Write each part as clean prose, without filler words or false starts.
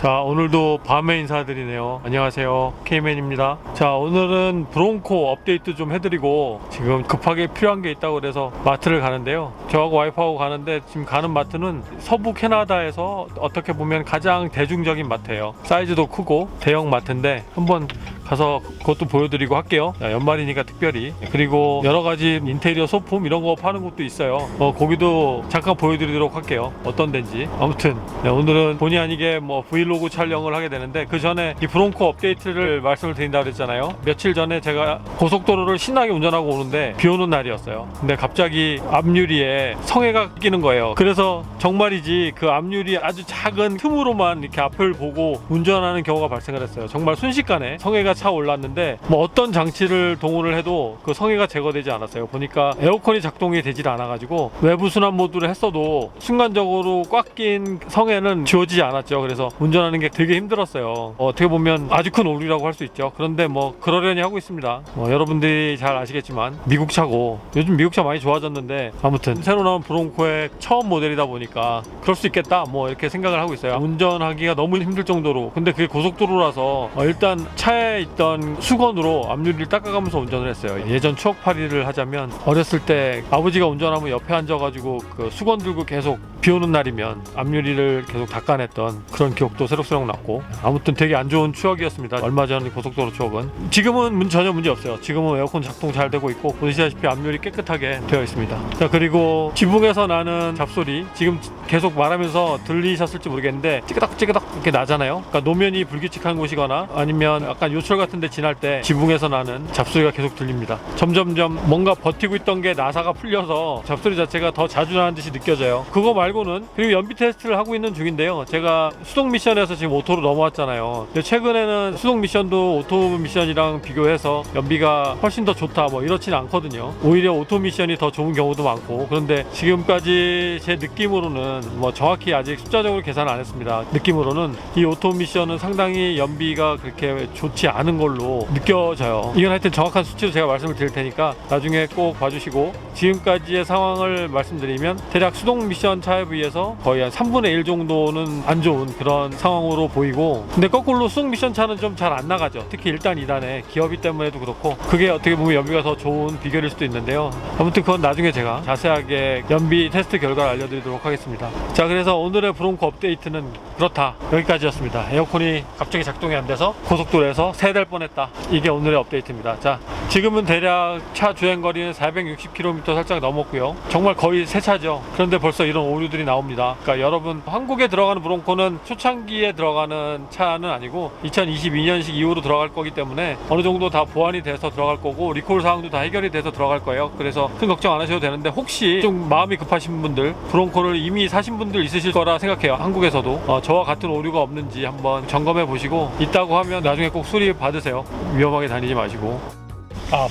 자, 오늘도 밤에 인사드리네요. 안녕하세요, K맨입니다. 자, 오늘은 브론코 업데이트 좀 해드리고 지금 급하게 필요한 게 있다고 그래서 마트를 가는데요. 저하고 와이프하고 가는데 지금 가는 마트는 서부 캐나다에서 어떻게 보면 가장 대중적인 마트예요. 사이즈도 크고 대형 마트인데 한번 가서 그것도 보여드리고 할게요. 자, 연말이니까 특별히. 그리고 여러가지 인테리어 소품 이런 거 파는 곳도 있어요. 거기도 잠깐 보여드리도록 할게요. 어떤 데인지. 아무튼 오늘은 본의 아니게 브이로그 촬영을 하게 되는데, 그 전에 이 브론코 업데이트를 말씀을 드린다고 그랬잖아요. 며칠 전에 제가 고속도로를 신나게 운전하고 오는데 비 오는 날이었어요. 근데 갑자기 앞유리에 성에가 끼는 거예요. 그래서 정말이지 그 앞유리 아주 작은 틈으로만 이렇게 앞을 보고 운전하는 경우가 발생을 했어요. 정말 순식간에 성에가 차 올랐는데 어떤 장치를 동원을 해도 그 성에가 제거되지 않았어요. 보니까 에어컨이 작동이 되질 않아가지고 외부 순환 모드를 했어도 순간적으로 꽉 낀 성에는 지워지지 않았죠. 그래서 운전하는 게 되게 힘들었어요. 어떻게 보면 아주 큰 오류라고 할 수 있죠. 그런데 그러려니 하고 있습니다. 여러분들이 잘 아시겠지만 미국 차고, 요즘 미국 차 많이 좋아졌는데 아무튼 새로 나온 브론코의 처음 모델이다 보니까 그럴 수 있겠다 이렇게 생각을 하고 있어요. 운전하기가 너무 힘들 정도로. 근데 그게 고속도로라서 일단 차에 있던 수건으로 앞유리를 닦아가면서 운전을 했어요. 예전 추억팔이를 하자면, 어렸을 때 아버지가 운전하면 옆에 앉아가지고 그 수건 들고 계속 비 오는 날이면 앞유리를 계속 닦아냈던 그런 기억도 새록새록 났고, 아무튼 되게 안 좋은 추억이었습니다. 얼마 전 고속도로 추억은. 지금은 전혀 문제 없어요. 지금은 에어컨 작동 잘 되고 있고, 보시다시피 앞유리 깨끗하게 되어 있습니다. 자, 그리고 지붕에서 나는 잡소리 지금 계속 말하면서 들리셨을지 모르겠는데 찌그덕찌그덕 이렇게 나잖아요. 그러니까 노면이 불규칙한 곳이거나 아니면 약간 요철 같은 데 지날 때 지붕에서 나는 잡소리가 계속 들립니다. 점점점 뭔가 버티고 있던 게 나사가 풀려서 잡소리 자체가 더 자주 나는 듯이 느껴져요. 그거 말고는, 그리고 연비 테스트를 하고 있는 중인데요. 제가 수동 미션에서 지금 오토로 넘어왔잖아요. 근데 최근에는 수동 미션도 오토 미션이랑 비교해서 연비가 훨씬 더 좋다 이렇진 않거든요. 오히려 오토 미션이 더 좋은 경우도 많고. 그런데 지금까지 제 느낌으로는 정확히 아직 숫자적으로 계산 안 했습니다. 느낌으로는 이 오토 미션은 상당히 연비가 그렇게 좋지 않은 걸로 느껴져요. 이건 하여튼 정확한 수치로 제가 말씀을 드릴 테니까 나중에 꼭 봐주시고, 지금까지의 상황을 말씀드리면 대략 수동 미션 차에 비해서 거의 한 3분의 1 정도는 안 좋은 그런 상황으로 보이고, 근데 거꾸로 수동 미션 차는 좀 잘 안 나가죠. 특히 1단 2단에 기어비 때문에도 그렇고, 그게 어떻게 보면 연비가 더 좋은 비결일 수도 있는데요. 아무튼 그건 나중에 제가 자세하게 연비 테스트 결과를 알려드리도록 하겠습니다. 자, 그래서 오늘의 브론코 업데이트는 그렇다, 여기까지였습니다. 에어컨이 갑자기 작동이 안 돼서 고속도로에서 새될 뻔했다. 이게 오늘의 업데이트입니다. 자, 지금은 대략 차 주행거리는 460km 살짝 넘었고요. 정말 거의 새 차죠. 그런데 벌써 이런 오류들이 나옵니다. 그러니까 여러분, 한국에 들어가는 브론코는 초창기에 들어가는 차는 아니고 2022년식 이후로 들어갈 거기 때문에 어느 정도 다 보완이 돼서 들어갈 거고, 리콜 사항도 다 해결이 돼서 들어갈 거예요. 그래서 큰 걱정 안 하셔도 되는데, 혹시 좀 마음이 급하신 분들, 브론코를 이미 사신 분들 있으실 거라 생각해요. 한국에서도 저와 같은 오류가 없는지 한번 점검해 보시고, 있다고 하면 나중에 꼭 수리 받으세요. 위험하게 다니지 마시고.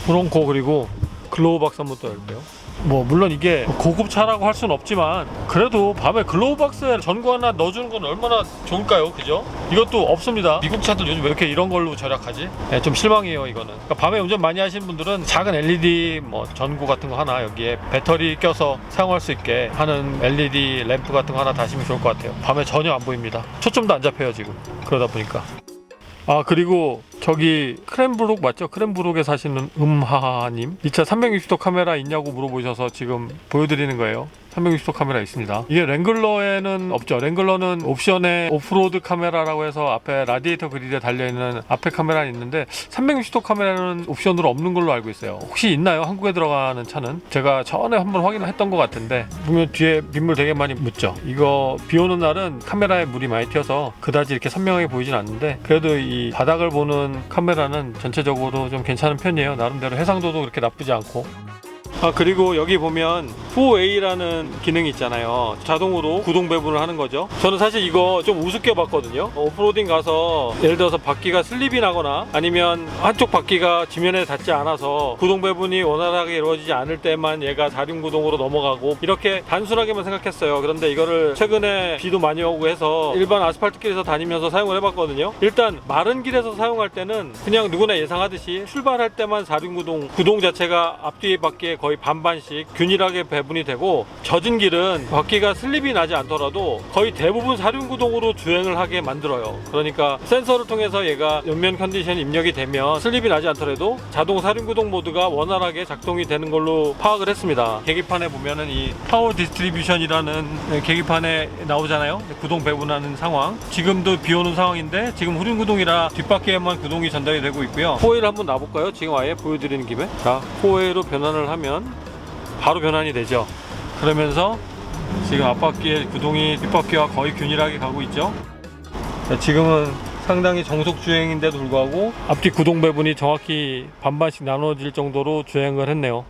브론코 그리고 글로우 박스 한번 또 열게요. 물론 이게 고급 차라고 할 수는 없지만, 그래도 밤에 글로우 박스에 전구 하나 넣어주는 건 얼마나 좋을까요? 그죠? 이것도 없습니다. 미국 차들 요즘 왜 이렇게 이런 걸로 절약하지? 좀 실망이에요, 이거는. 그러니까 밤에 운전 많이 하시는 분들은 작은 LED 전구 같은 거 하나, 여기에 배터리 껴서 사용할 수 있게 하는 LED 램프 같은 거 하나 다시면 좋을 것 같아요. 밤에 전혀 안 보입니다. 초점도 안 잡혀요, 지금. 그러다 보니까. 그리고 저기 크랜브룩 맞죠? 크랜브룩에 사시는 음하하님, 이 차 360도 카메라 있냐고 물어보셔서 지금 보여드리는 거예요. 360도 카메라 있습니다. 이게 랭글러에는 없죠. 랭글러는 옵션에 오프로드 카메라라고 해서 앞에 라디에이터 그릴에 달려있는 앞에 카메라는 있는데, 360도 카메라는 옵션으로 없는 걸로 알고 있어요. 혹시 있나요? 한국에 들어가는 차는? 제가 전에 한번 확인을 했던 것 같은데, 보면 뒤에 빗물 되게 많이 묻죠. 이거 비 오는 날은 카메라에 물이 많이 튀어서 그다지 이렇게 선명하게 보이진 않는데, 그래도 이 바닥을 보는 카메라는 전체적으로 좀 괜찮은 편이에요. 나름대로 해상도도 그렇게 나쁘지 않고. 그리고 여기 보면 4A라는 기능이 있잖아요. 자동으로 구동 배분을 하는 거죠. 저는 사실 이거 좀 우습게 봤거든요. 오프로딩 가서 예를 들어서 바퀴가 슬립이 나거나 아니면 한쪽 바퀴가 지면에 닿지 않아서 구동 배분이 원활하게 이루어지지 않을 때만 얘가 4륜 구동으로 넘어가고, 이렇게 단순하게만 생각했어요. 그런데 이거를 최근에 비도 많이 오고 해서 일반 아스팔트 길에서 다니면서 사용을 해봤거든요. 일단 마른 길에서 사용할 때는 그냥 누구나 예상하듯이 출발할 때만 4륜 구동 자체가 앞뒤 바퀴에 거의 반반씩 균일하게 배분이 되고, 젖은 길은 바퀴가 슬립이 나지 않더라도 거의 대부분 사륜구동으로 주행을 하게 만들어요. 그러니까 센서를 통해서 얘가 옆면 컨디션이 입력이 되면 슬립이 나지 않더라도 자동 사륜구동 모드가 원활하게 작동이 되는 걸로 파악을 했습니다. 계기판에 보면은 이 파워 디스트리뷰션이라는 계기판에 나오잖아요. 구동 배분하는 상황. 지금도 비 오는 상황인데 지금 후륜구동이라 뒷바퀴에만 구동이 전달이 되고 있고요. 4A를 한번 놔볼까요? 지금 아예 보여드리는 김에. 자, 4A로 변환을 하면 바로 변환이 되죠. 그러면서 지금 앞바퀴의 구동이 뒷바퀴와 거의 균일하게 가고 있죠. 자, 지금은 상당히 정속 주행인데도 불구하고 앞뒤 구동 배분이 정확히 반반씩 나눠질 정도로 주행을 했네요.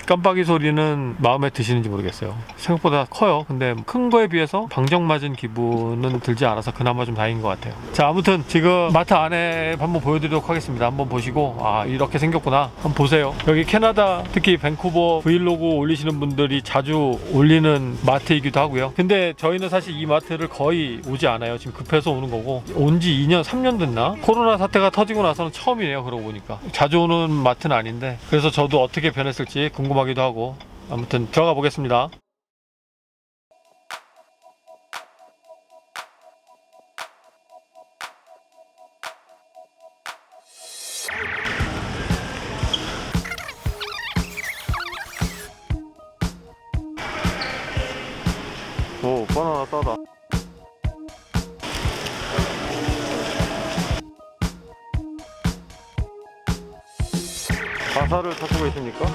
깜빡이 소리는 마음에 드시는지 모르겠어요. 생각보다 커요. 근데 큰 거에 비해서 방정 맞은 기분은 들지 않아서 그나마 좀 다행인 것 같아요. 자, 아무튼 지금 마트 안에 한번 보여드리도록 하겠습니다. 한번 보시고, 아, 이렇게 생겼구나 한번 보세요. 여기 캐나다, 특히 밴쿠버 브이로그 올리시는 분들이 자주 올리는 마트이기도 하고요. 근데 저희는 사실 이 마트를 거의 오지 않아요. 지금 급해서 오는 거고, 온 지 2년 3년 됐나? 코로나 사태가 터지고 나서는 처음이네요. 그러고 보니까 자주 오는 마트는 아닌데, 그래서 저도 어떻게 변했을지 궁금하기도 하고, 아무튼 들어가 보겠습니다. 오, 바나나 싸다. 가사를 찾고 계십니까?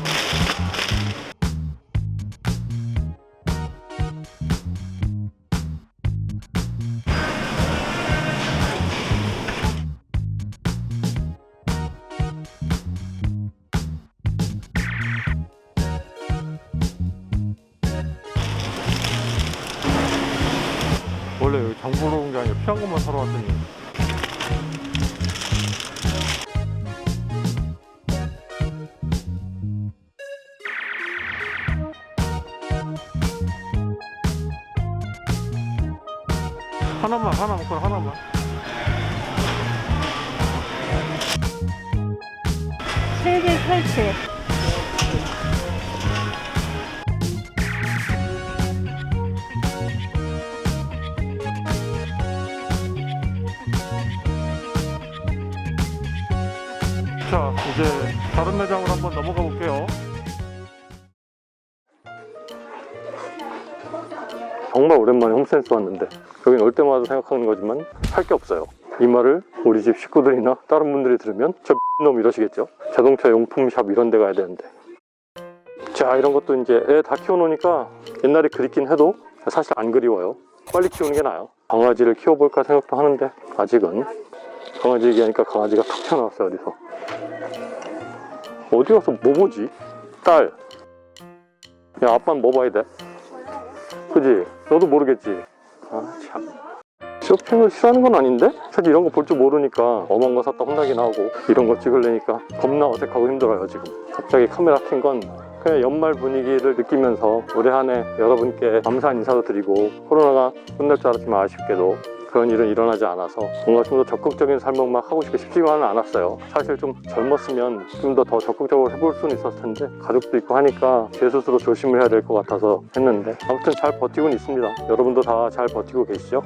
원래 여기 장 보러 온 게 아니라 필요한 것만 사러 왔더니. 하나만 그럼 하나만. 세개 설치. 자, 이제 다른 매장으로 한번 넘어가 볼게요. 정말 오랜만에 홈센스 왔는데, 여긴 올 때마다 생각하는 거지만 살 게 없어요. 이 말을 우리 집 식구들이나 다른 분들이 들으면 저 놈 이러시겠죠? 자동차 용품샵 이런 데 가야 되는데. 자, 이런 것도 이제 애 다 키워놓으니까 옛날에 그립긴 해도 사실 안 그리워요. 빨리 키우는 게 나아요. 강아지를 키워볼까 생각도 하는데, 아직은. 강아지 얘기하니까 강아지가 탁 튀어나왔어요. 어디 가서 뭐 보지? 딸, 야, 아빠는 뭐 봐야 돼? 그지? 너도 모르겠지? 아, 참. 쇼핑을 싫어하는 건 아닌데? 사실 이런 거 볼 줄 모르니까 어마어마한 거 샀다 혼나긴 하고, 이런 거 찍으려니까 겁나 어색하고 힘들어요. 지금 갑자기 카메라 켠 건 그냥 연말 분위기를 느끼면서 올해 한 해 여러분께 감사한 인사도 드리고, 코로나가 끝날 줄 알았지만 아쉽게도 그런 일은 일어나지 않아서 뭔가 좀 더 적극적인 삶을 막 하고 싶지만은 않았어요. 사실 좀 젊었으면 좀 더 적극적으로 해볼 수는 있었을 텐데, 가족도 있고 하니까 제 스스로 조심을 해야 될 것 같아서 했는데, 아무튼 잘 버티고는 있습니다. 여러분도 다 잘 버티고 계시죠?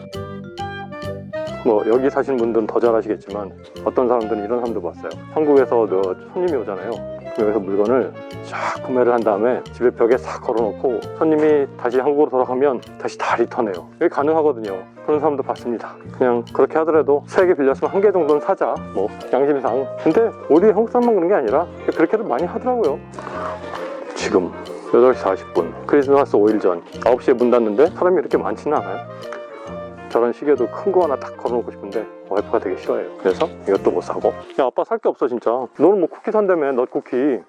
뭐 여기 사신 분들은 더 잘 아시겠지만, 어떤 사람들은 이런 사람도 봤어요. 한국에서 손님이 오잖아요. 여기서 물건을 쫙 구매를 한 다음에 집에 벽에 싹 걸어놓고 손님이 다시 한국으로 돌아가면 다시 다 리턴해요. 이게 가능하거든요. 그런 사람도 봤습니다. 그냥 그렇게 하더라도 3개 빌렸으면 1개 정도는 사자, 뭐 양심상. 근데 우리 한국 사람만 그런 게 아니라 그렇게도 많이 하더라고요. 지금 8시 40분, 크리스마스 5일 전 9시에 문 닫는데 사람이 이렇게 많지는 않아요. 저런 시계도 큰 거 하나 딱 걸어놓고 싶은데 와이프가 되게 싫어해요. 그래서 이것도 못 사고. 야, 아빠 살 게 없어 진짜. 너는 뭐 쿠키 산다며, 넛 쿠키.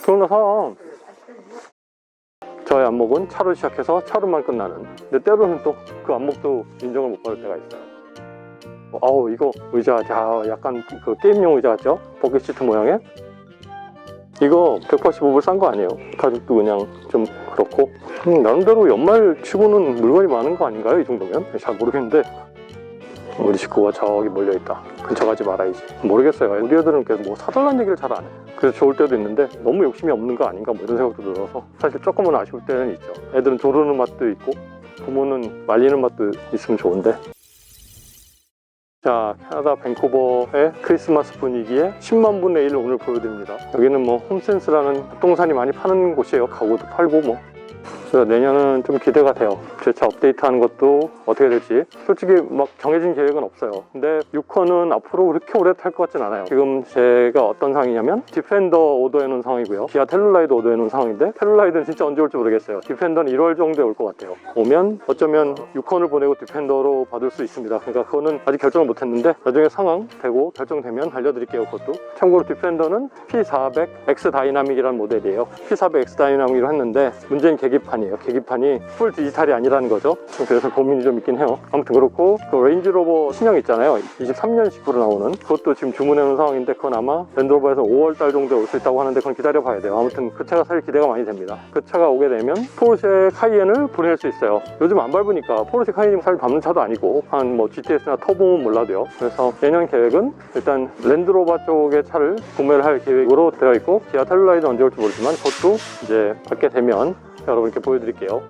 그러나 사. 저의 안목은 차로 시작해서 차로만 끝나는. 근데 때로는 또 그 안목도 인정을 못 받을 때가 있어요. 아우, 이거 의자, 야, 약간 그 게임용 의자 같죠? 버킷 시트 모양의. 이거 185불 싼 거 아니에요. 가격도 그냥 좀 그렇고, 나름대로 연말 치고는 물건이 많은 거 아닌가요? 이 정도면? 잘 모르겠는데, 우리 식구가 저기 몰려있다. 근처 가지 말아야지. 모르겠어요. 우리 애들은 뭐 사달라는 얘기를 잘 안 해. 그래서 좋을 때도 있는데 너무 욕심이 없는 거 아닌가 뭐 이런 생각도 들어서 사실 조금은 아쉬울 때는 있죠. 애들은 조르는 맛도 있고 부모는 말리는 맛도 있으면 좋은데. 자, 캐나다 밴쿠버의 크리스마스 분위기에 10만 분의 1을 오늘 보여드립니다. 여기는 뭐 홈센스라는 부동산이 많이 파는 곳이에요. 가구도 팔고 뭐. 그래서 내년은 좀 기대가 돼요. 제 차 업데이트하는 것도 어떻게 될지 솔직히 막 정해진 계획은 없어요. 근데 6컨은 앞으로 그렇게 오래 탈 것 같진 않아요. 지금 제가 어떤 상황이냐면 디펜더 오더해 놓은 상황이고요. 기아 텔룰라이드 오더해 놓은 상황인데 텔룰라이드는 진짜 언제 올지 모르겠어요. 디펜더는 1월 정도에 올 것 같아요. 오면 어쩌면 6컨을 보내고 디펜더로 받을 수 있습니다. 그러니까 그거는 아직 결정을 못 했는데 나중에 상황 되고 결정되면 알려드릴게요. 그것도. 참고로 디펜더는 P400 X 다이나믹이라는 모델이에요. P400 X 다이나믹으로 했는데 문제는 계기판이에요. 계기판이 풀 디지털이 아니라는 거죠. 그래서 고민이 좀 있긴 해요. 아무튼 그렇고 그 레인지로버 신형 있잖아요. 23년식으로 나오는 그것도 지금 주문해 놓은 상황인데 그건 아마 랜드로버에서 5월달 정도에 올 수 있다고 하는데 그건 기다려 봐야 돼요. 아무튼 그 차가 사실 기대가 많이 됩니다. 그 차가 오게 되면 포르쉐 카이엔을 보낼 수 있어요. 요즘 안 밟으니까 포르쉐 카이엔이 사실 밟는 차도 아니고 한 뭐 GTS나 터보는 몰라도요. 그래서 내년 계획은 일단 랜드로버 쪽의 차를 구매를 할 계획으로 되어 있고 기아 텔룰라이드 언제 올지 모르지만 그것도 이제 받게 되면 여러분께 보여드릴게요.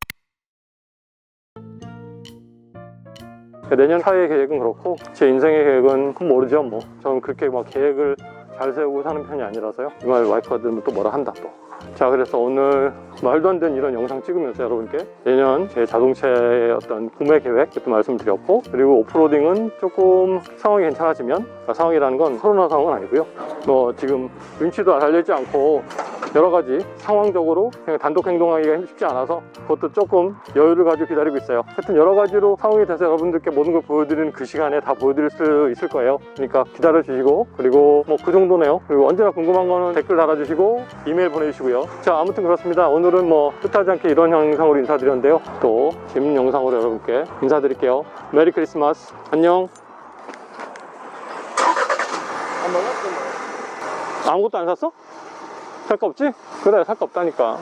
내년 차의 계획은 그렇고 제 인생의 계획은 모르죠. 뭐 저는 그렇게 막 계획을 잘 세우고 사는 편이 아니라서요. 이 말 와이프가 들으면 또 뭐라 한다 또. 자, 그래서 오늘 말도 안 되는 이런 영상 찍으면서 여러분께 내년 제 자동차의 어떤 구매 계획 또 말씀드렸고, 그리고 오프로딩은 조금 상황이 괜찮아지면, 그러니까 상황이라는 건 코로나 상황은 아니고요. 뭐 지금 눈치도 달리지 않고 여러 가지 상황적으로 그냥 단독 행동하기가 쉽지 않아서 그것도 조금 여유를 가지고 기다리고 있어요. 하여튼 여러 가지로 상황이 돼서 여러분들께 모든 걸 보여드리는 그 시간에 다 보여드릴 수 있을 거예요. 그러니까 기다려 주시고, 그리고 뭐 그 정도네요. 그리고 언제나 궁금한 거는 댓글 달아주시고 이메일 보내주시고요. 자, 아무튼 그렇습니다. 오늘은 뭐 뜻하지 않게 이런 영상으로 인사드렸는데요. 또 재밌는 영상으로 여러분께 인사드릴게요. 메리 크리스마스. 안녕. 아무것도 안 샀어? 살 거 없지? 그래, 살 거 없다니까.